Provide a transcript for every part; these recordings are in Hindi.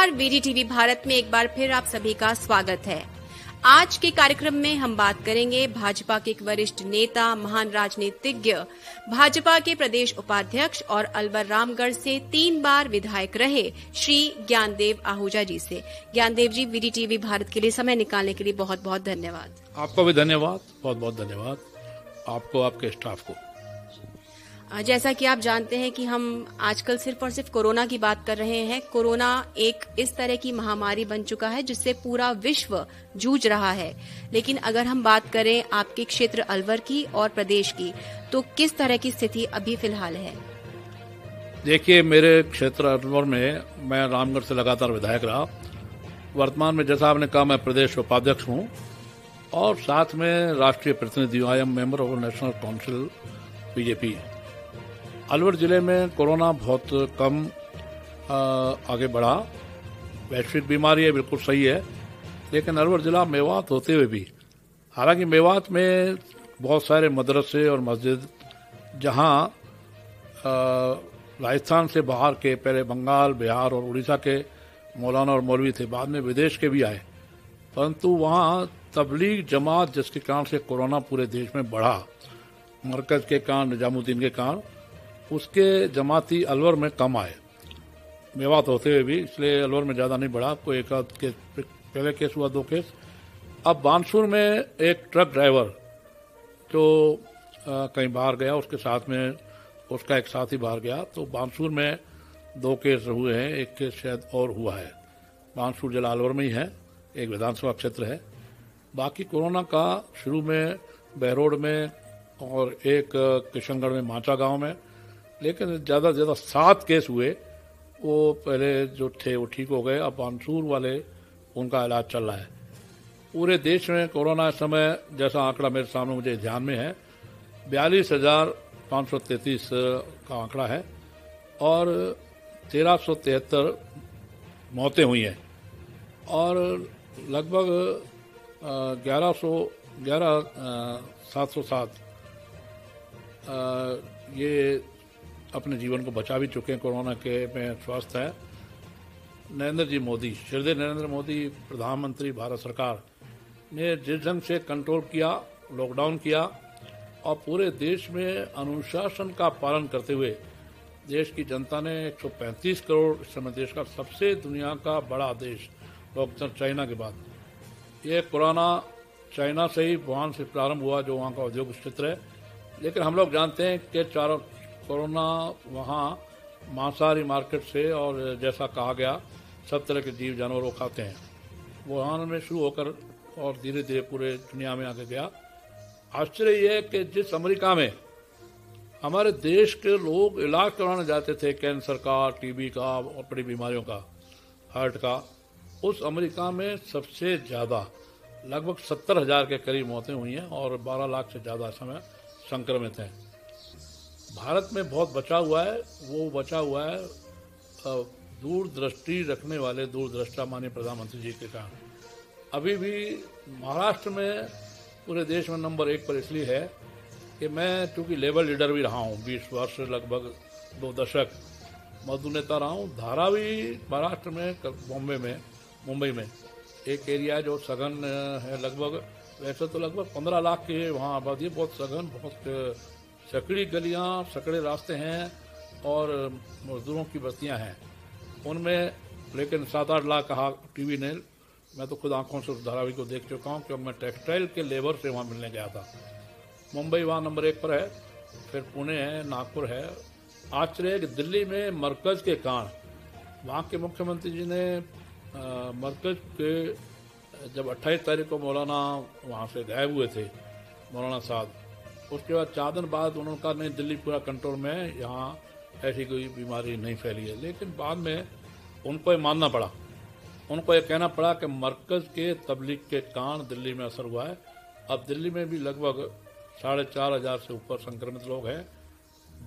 नमस्कार, वीडीटीवी भारत में एक बार फिर आप सभी का स्वागत है। आज के कार्यक्रम में हम बात करेंगे भाजपा के एक वरिष्ठ नेता, महान राजनीतिज्ञ, भाजपा के प्रदेश उपाध्यक्ष और अलवर रामगढ़ से 3 बार विधायक रहे श्री ज्ञानदेव आहूजा जी से। ज्ञानदेव जी, वीडीटीवी भारत के लिए समय निकालने के लिए बहुत बहुत धन्यवाद। आपको भी धन्यवाद, बहुत बहुत धन्यवाद आपको, आपके स्टाफ को। जैसा कि आप जानते हैं कि हम आजकल सिर्फ और सिर्फ कोरोना की बात कर रहे हैं। कोरोना एक इस तरह की महामारी बन चुका है जिससे पूरा विश्व जूझ रहा है। लेकिन अगर हम बात करें आपके क्षेत्र अलवर की और प्रदेश की, तो किस तरह की स्थिति अभी फिलहाल है? देखिए, मेरे क्षेत्र अलवर में मैं रामगढ़ से लगातार विधायक रहा। वर्तमान में जैसा आपने कहा, मैं प्रदेश उपाध्यक्ष हूँ और साथ में राष्ट्रीय प्रतिनिधि, I am member of national council BJP. Alwar जिले में कोरोना बहुत कम आगे बढ़ा। वैश्विक बीमारी है, बिल्कुल सही है, लेकिन अलवर जिला मेवात होते हुए भी, हालांकि मेवात में बहुत सारे मदरसे और मस्जिद, जहां राजस्थान से बाहर के, पहले बंगाल, बिहार और उड़ीसा के मौलाना और मौलवी थे, बाद में विदेश के भी आए, परंतु वहां तबलीग जमात जिसके कारण से कोरोना पूरे देश में बढ़ा, मरकज के कारण, निजामुद्दीन के कारण, उसके जमाती अलवर में कम आए, मेवात होते हुए भी, इसलिए अलवर में ज़्यादा नहीं बढ़ा। कोई एक आध केस, पहले केस हुआ, 2 केस। अब बानसूर में एक ट्रक ड्राइवर जो कहीं बाहर गया, उसके साथ में उसका एक साथी बाहर गया, तो बानसूर में 2 केस हुए हैं, एक केस शायद और हुआ है। बानसूर जिला अलवर में ही है, एक विधानसभा क्षेत्र है। बाकी कोरोना का शुरू में बहरोड में और एक किशनगढ़ में, माचा गांव में, लेकिन ज़्यादा से ज़्यादा 7 केस हुए। वो पहले जो थे वो ठीक हो गए, अब बानसूर वाले, उनका इलाज चल रहा है। पूरे देश में कोरोना इस समय, जैसा आंकड़ा मेरे सामने मुझे ध्यान में है, 42,533 का आंकड़ा है और 1,373 मौतें हुई हैं और लगभग 11,707 ये अपने जीवन को बचा भी चुके हैं, कोरोना के में स्वस्थ है। नरेंद्र जी मोदी, श्रद्धेय नरेंद्र मोदी प्रधानमंत्री भारत सरकार ने जिस ढंग से कंट्रोल किया, लॉकडाउन किया और पूरे देश में अनुशासन का पालन करते हुए देश की जनता ने 135 करोड़, इस समय देश का सबसे दुनिया का बड़ा देश, लोकतंत्र चाइना के बाद, ये कोरोना चाइना से ही, वुहान से प्रारंभ हुआ, जो वहाँ का औद्योगिक क्षेत्र है। लेकिन हम लोग जानते हैं कि कोरोना वहाँ मांसाहारी मार्केट से, और जैसा कहा गया, सब तरह के जीव जानवर वो खाते हैं, वुहान में शुरू होकर और धीरे धीरे पूरे दुनिया में आगे गया। आश्चर्य यह है कि जिस अमेरिका में हमारे देश के लोग इलाज करवाने जाते थे, कैंसर का, टीबी का और बड़ी बीमारियों का, हार्ट का, उस अमेरिका में सबसे ज़्यादा लगभग 70,000 के करीब मौतें हुई हैं और 12 लाख से ज़्यादा समय संक्रमित हैं। भारत में बहुत बचा हुआ है, वो बचा हुआ है दूरदृष्टि रखने वाले दूरदृष्टा माननीय प्रधानमंत्री जी के कारण। अभी भी महाराष्ट्र में पूरे देश में नंबर 1 पर इसलिए है कि मैं चूँकि लेबर लीडर भी रहा हूँ, 20 वर्ष, लगभग 2 दशक मजदूर नेता रहा हूँ। धारावी महाराष्ट्र में, मुंबई में एक एरिया है जो सघन है, लगभग, वैसे तो लगभग 15 लाख की वहाँ आबादी है, बहुत सघन, बहुत सकड़ी गलियां, सकड़े रास्ते हैं और मजदूरों की बस्तियां हैं उनमें, लेकिन 7-8 लाख कहा टीवी ने। मैं तो खुद आंखों से उस धारावी को देख चुका हूं, क्योंकि मैं टेक्सटाइल के लेबर से वहां मिलने गया था। मुंबई वहां नंबर 1 पर है, फिर पुणे है, नागपुर है। आश्चर्य है कि दिल्ली में मरकज के कारण, वहाँ के मुख्यमंत्री जी ने मरकज के, जब 28 तारीख को मौलाना वहाँ से गायब हुए थे, मौलाना साहब, उसके बाद 4 दिन बाद उन्होंने कहा नहीं, दिल्ली पूरा कंट्रोल में है, यहाँ ऐसी कोई बीमारी नहीं फैली है। लेकिन बाद में उनको ये मानना पड़ा, उनको ये कहना पड़ा कि मरकज के तबलीग के कारण दिल्ली में असर हुआ है। अब दिल्ली में भी लगभग 4,500 से ऊपर संक्रमित लोग हैं।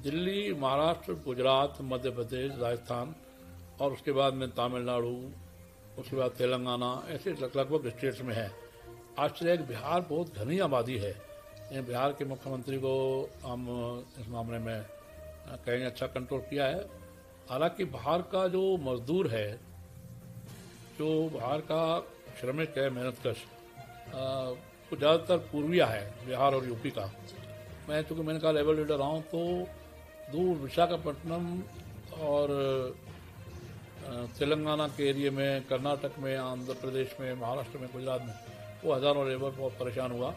दिल्ली, महाराष्ट्र, गुजरात, मध्य प्रदेश, राजस्थान और उसके बाद में तमिलनाडु, उसके बाद तेलंगाना, ऐसे लगभग स्टेट्स में है। आश्चर्य है, बिहार बहुत घनी आबादी है। बिहार के मुख्यमंत्री को हम इस मामले में कहीं अच्छा कंट्रोल किया है। हालांकि बाहर का जो मजदूर है जो बाहर का श्रमिक है, मेहनतकश, वो ज़्यादातर पूर्विया है, बिहार और यूपी का। मैं चूँकि मैंने कहा लेबर लीडर रहा हूँ, तो दूर विशाखापट्टनम और तेलंगाना के एरिया में, कर्नाटक में, आंध्र प्रदेश में, महाराष्ट्र में, गुजरात में वो हज़ारों लेबर बहुत परेशान हुआ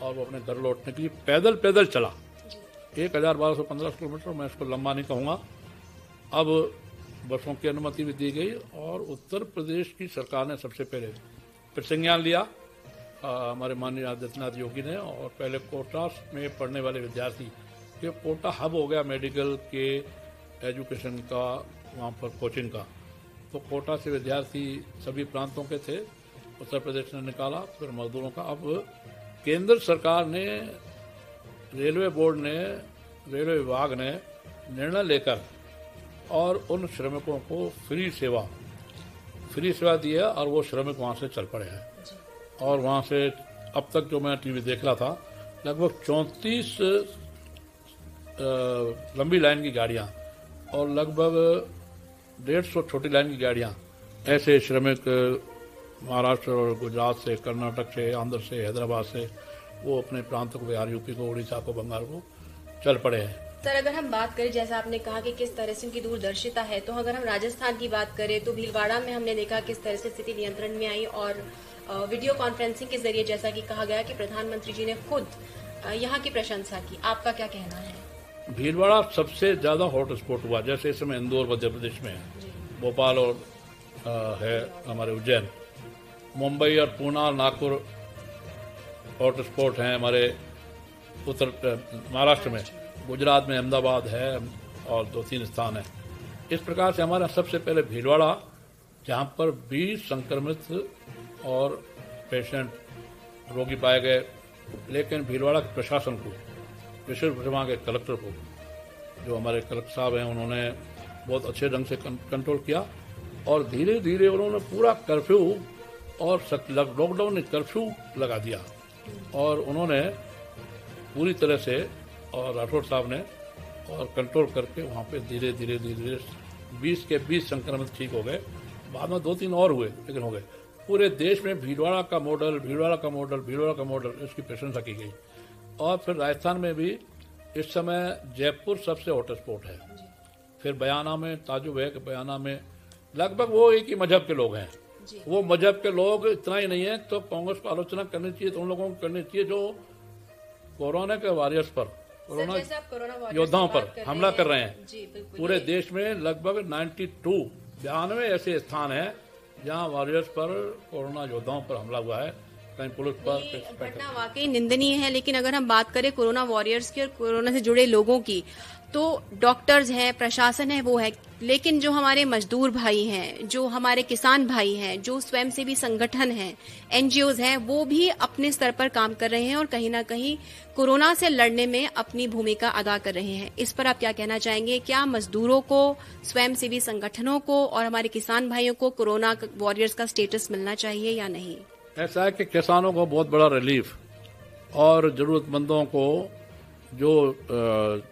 और वो अपने घर लौटने के लिए पैदल चला 1215 किलोमीटर। मैं इसको लंबा नहीं कहूँगा। अब बसों की अनुमति भी दी गई और उत्तर प्रदेश की सरकार ने सबसे पहले फिर संज्ञान लिया, हमारे माननीय आदित्यनाथ योगी ने, और पहले कोटा में पढ़ने वाले विद्यार्थी, ये कोटा हब हो गया मेडिकल के एजुकेशन का, वहाँ पर कोचिंग का। तो कोटा से विद्यार्थी सभी प्रांतों के थे, उत्तर प्रदेश ने निकाला, फिर मजदूरों का। अब केंद्र सरकार ने, रेलवे बोर्ड ने, रेलवे विभाग ने निर्णय लेकर और उन श्रमिकों को फ्री सेवा दी है और वो श्रमिक वहाँ से चल पड़े हैं। और वहाँ से अब तक जो मैं टीवी देख रहा था, लगभग 34 लंबी लाइन की गाड़ियाँ और लगभग 150 छोटी लाइन की गाड़ियाँ, ऐसे श्रमिक महाराष्ट्र और गुजरात से, कर्नाटक से, आंध्र से, हैदराबाद से, वो अपने प्रांतों को, बिहार, यूपी को, उड़ीसा को, बंगाल को चल पड़े हैं। सर, अगर हम बात करें, जैसा आपने कहा कि किस तरह से उनकी दूरदर्शिता है, तो अगर हम राजस्थान की बात करें तो भीलवाड़ा में हमने देखा किस तरह से स्थिति नियंत्रण में आई और वीडियो कॉन्फ्रेंसिंग के जरिए, जैसा कि कहा गया कि प्रधानमंत्री जी ने खुद यहाँ की प्रशंसा की। आपका क्या कहना है? भीलवाड़ा सबसे ज्यादा हॉट स्पॉट हुआ, जैसे इस समय इंदौर मध्य प्रदेश में है, भोपाल और है हमारे उज्जैन, मुंबई और पूना और नागपुर हॉट स्पॉट हैं हमारे महाराष्ट्र में, गुजरात में अहमदाबाद है और 2-3 स्थान है। इस प्रकार से हमारा सबसे पहले भीलवाड़ा, जहाँ पर 20 संक्रमित और पेशेंट रोगी पाए गए, लेकिन भीलवाड़ा के प्रशासन को, विशेष वहाँ के कलेक्टर को, जो हमारे कलेक्टर साहब हैं, उन्होंने बहुत अच्छे ढंग से कंट्रोल किया और धीरे धीरे उन्होंने पूरा कर्फ्यू और लॉकडाउन ने कर्फ्यू लगा दिया और उन्होंने पूरी तरह से, और राठौड़ साहब ने, और कंट्रोल करके वहाँ पे धीरे धीरे 20 के 20 संक्रमित ठीक हो गए। बाद में 2-3 और हुए, लेकिन हो गए। पूरे देश में भीलवाड़ा का मॉडल इसकी प्रशंसा की गई। और फिर राजस्थान में भी इस समय जयपुर सबसे हॉटस्पॉट है। फिर बयाना में ताजुब है कि बयाना में लगभग वो एक ही मजहब के लोग हैं। वो मजहब के लोग इतना ही नहीं है, तो कांग्रेस को आलोचना करनी चाहिए, तो उन लोगों को करनी चाहिए जो कोरोना के वॉरियर्स पर, कोरोना योद्धाओं पर हमला कर रहे हैं। पूरे देश में लगभग 92 ऐसे स्थान हैं जहां वॉरियर्स पर, कोरोना योद्धाओं पर हमला हुआ है, कहीं पुलिस पर। घटना वाकई निंदनीय है, लेकिन अगर हम बात करें कोरोना वॉरियर्स की और कोरोना से जुड़े लोगों की, तो डॉक्टर्स हैं, प्रशासन है, वो है, लेकिन जो हमारे मजदूर भाई हैं, जो हमारे किसान भाई हैं, जो स्वयंसेवी संगठन हैं, एनजीओज हैं, वो भी अपने स्तर पर काम कर रहे हैं और कहीं ना कहीं कोरोना से लड़ने में अपनी भूमिका अदा कर रहे हैं। इस पर आप क्या कहना चाहेंगे? क्या मजदूरों को, स्वयंसेवी संगठनों को और हमारे किसान भाइयों को कोरोना वॉरियर्स का स्टेटस मिलना चाहिए या नहीं? ऐसा है कि किसानों को बहुत बड़ा रिलीफ और जरूरतमंदों को जो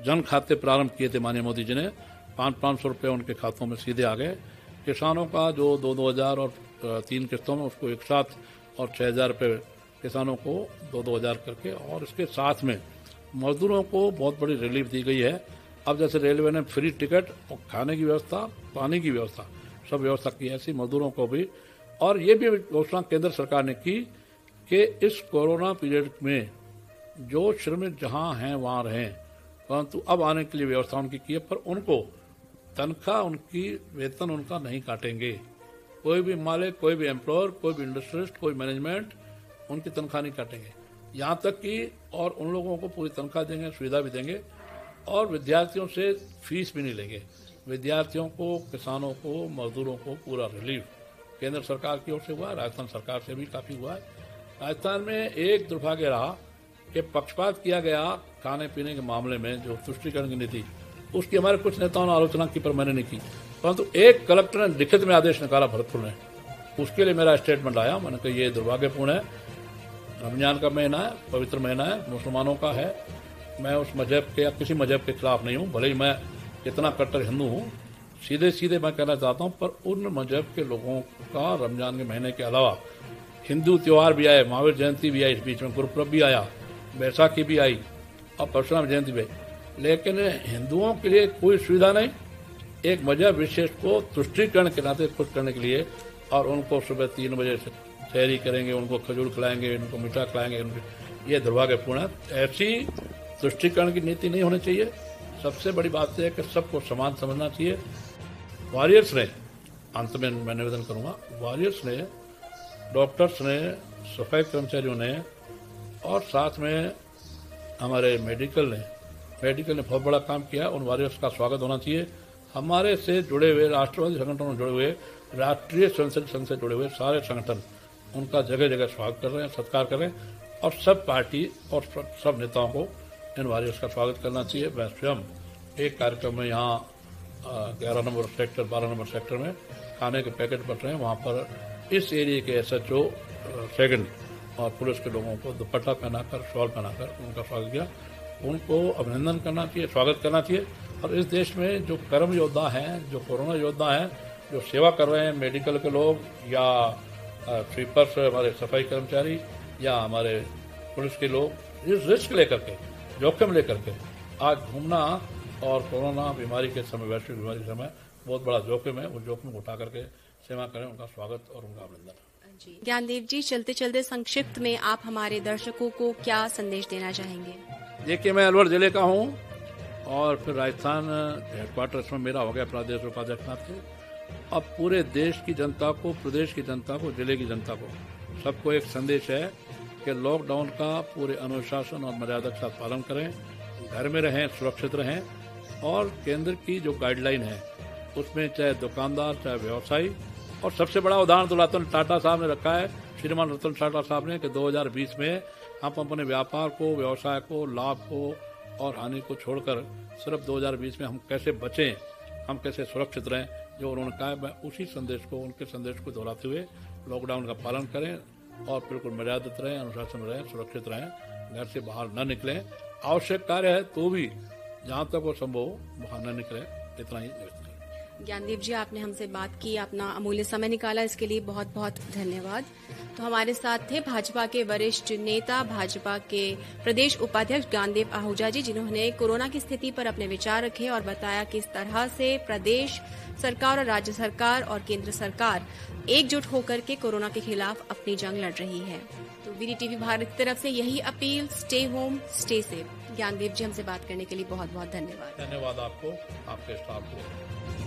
जन खाते प्रारंभ किए थे माननीय मोदी जी ने, 500 रुपये उनके खातों में सीधे आ गए। किसानों का जो 2-2 और 3 किस्तों में, उसको एक साथ, और 6,000 रुपये किसानों को 2-2 करके, और इसके साथ में मजदूरों को बहुत बड़ी रिलीफ दी गई है। अब जैसे रेलवे ने फ्री टिकट और खाने की व्यवस्था, पानी की व्यवस्था, सब व्यवस्था की है, ऐसी मजदूरों को भी। और ये भी घोषणा केंद्र सरकार ने की कि इस कोरोना पीरियड में जो श्रमिक जहां हैं वहां रहें, परंतु अब आने के लिए व्यवस्था उनकी की है, पर उनको तनख्वाह, उनकी वेतन उनका नहीं काटेंगे। कोई भी मालिक, कोई भी एम्प्लॉयर, कोई भी इंडस्ट्रियलिस्ट, कोई मैनेजमेंट उनकी तनख्वाह नहीं काटेंगे। यहाँ तक कि और उन लोगों को पूरी तनख्वाह देंगे, सुविधा भी देंगे, और विद्यार्थियों से फीस भी नहीं लेंगे। विद्यार्थियों को, किसानों को, मजदूरों को पूरा रिलीफ केंद्र सरकार की ओर से हुआ है, राजस्थान सरकार से भी काफी हुआ है। राजस्थान में एक दुर्भाग्य रहा कि पक्षपात किया गया खाने पीने के मामले में, जो तुष्टीकरण की नीति, उसकी हमारे कुछ नेताओं ने आलोचना की, पर मैंने नहीं की। परंतु एक कलेक्टर ने लिखित में आदेश निकाला भरतपुर ने, उसके लिए मेरा स्टेटमेंट आया। मैंने कहा ये दुर्भाग्यपूर्ण है, रमजान का महीना है, पवित्र महीना है, मुसलमानों का है, मैं उस मजहब के या किसी मजहब के खिलाफ नहीं हूँ, भले ही मैं इतना कट्टर हिंदू हूँ, सीधे सीधे मैं कहना चाहता हूं, पर उन मजहब के लोगों का रमजान के महीने के अलावा हिंदू त्योहार भी आए, महावीर जयंती भी आई, इस बीच में गुरुपर्व भी आया, बैसाखी भी आई और परशुराम जयंती भी आई, लेकिन हिंदुओं के लिए कोई सुविधा नहीं। एक मजहब विशेष को तुष्टीकरण के नाते खुश करने के लिए, और उनको सुबह 3 बजे से सहरी करेंगे, उनको खजूर खिलाएंगे, उनको मीठा खिलाएंगे, ये दुर्भाग्यपूर्ण है। ऐसी तुष्टीकरण की नीति नहीं होनी चाहिए। सबसे बड़ी बात यह है कि सबको समान समझना चाहिए। वॉरियर्स ने, अंत में मैं निवेदन करूंगा, वॉरियर्स ने, डॉक्टर्स ने, सफाई कर्मचारियों ने और साथ में हमारे मेडिकल ने बहुत बड़ा काम किया। उन वॉरियर्स का स्वागत होना चाहिए। हमारे से जुड़े हुए राष्ट्रवादी संगठनों से जुड़े हुए, राष्ट्रीय स्वयंसेवक संघ से जुड़े हुए सारे संगठन उनका जगह जगह स्वागत कर रहे हैं, सत्कार कर रहे हैं, और सब पार्टी और सब नेताओं को इन वॉरियर्स का स्वागत करना चाहिए। मैं स्वयं एक कार्यक्रम में यहाँ 11 नंबर सेक्टर, 12 नंबर सेक्टर में खाने के पैकेट बट रहे हैं, वहाँ पर इस एरिया के SHO सेकंड और पुलिस के लोगों को दुपट्टा पहनाकर, शॉल पहनाकर उनका स्वागत किया। उनको अभिनंदन करना चाहिए, स्वागत करना चाहिए। और इस देश में जो कर्म योद्धा हैं, जो कोरोना योद्धा हैं, जो सेवा कर रहे हैं, मेडिकल के लोग या स्वीपर्स, हमारे सफाई कर्मचारी या हमारे पुलिस के लोग, इस रिस्क लेकर के, जोखिम लेकर के आज घूमना और कोरोना बीमारी के समय, वैश्विक बीमारी के समय बहुत बड़ा जोखिम है। उस जोखिम को उठा करके सेवा करें। उनका स्वागत और उनका अभिनंदन। ज्ञानदेव जी, चलते चलते संक्षिप्त में आप हमारे दर्शकों को क्या संदेश देना चाहेंगे? देखिए, मैं अलवर जिले का हूँ और फिर राजस्थान हेडक्वार्टर्स में मेरा हो गया प्रदेश उपाध्यक्ष नाते। अब पूरे देश की जनता को, प्रदेश की जनता को, जिले की जनता को, सबको एक संदेश है कि लॉकडाउन का पूरे अनुशासन और मर्यादा के साथ पालन करें, घर में रहें, सुरक्षित रहें, और केंद्र की जो गाइडलाइन है उसमें चाहे दुकानदार, चाहे व्यवसायी, और सबसे बड़ा उदाहरण तो रतन टाटा साहब ने रखा है, श्रीमान रतन टाटा साहब ने, कि 2020 में हम अपने व्यापार को, व्यवसाय को, लाभ को और हानि को छोड़कर सिर्फ 2020 में हम कैसे बचें, हम कैसे सुरक्षित रहें, जो उन्होंने कहा है, मैं उसी संदेश को, उनके संदेश को दोहराते हुए लॉकडाउन का पालन करें और बिल्कुल मर्यादित रहें, अनुशासन रहें, सुरक्षित रहें, घर से बाहर न निकलें, आवश्यक कार्य है तो भी जहाँ तक वो संभव हो बाहर न निकलें। इतना ही निवेदन करें। ज्ञानदेव जी, आपने हमसे बात की, अपना अमूल्य समय निकाला, इसके लिए बहुत बहुत धन्यवाद। तो हमारे साथ थे भाजपा के वरिष्ठ नेता, भाजपा के प्रदेश उपाध्यक्ष ज्ञानदेव आहूजा जी, जिन्होंने कोरोना की स्थिति पर अपने विचार रखे और बताया किस तरह से प्रदेश सरकार और राज्य सरकार और केंद्र सरकार एकजुट होकर के कोरोना के खिलाफ अपनी जंग लड़ रही है। तो VDTV भारत की तरफ से यही अपील, stay home, stay safe. Gyandev ji, हमसे बात करने के लिए बहुत बहुत धन्यवाद। धन्यवाद आपको, आपके स्टाफ को।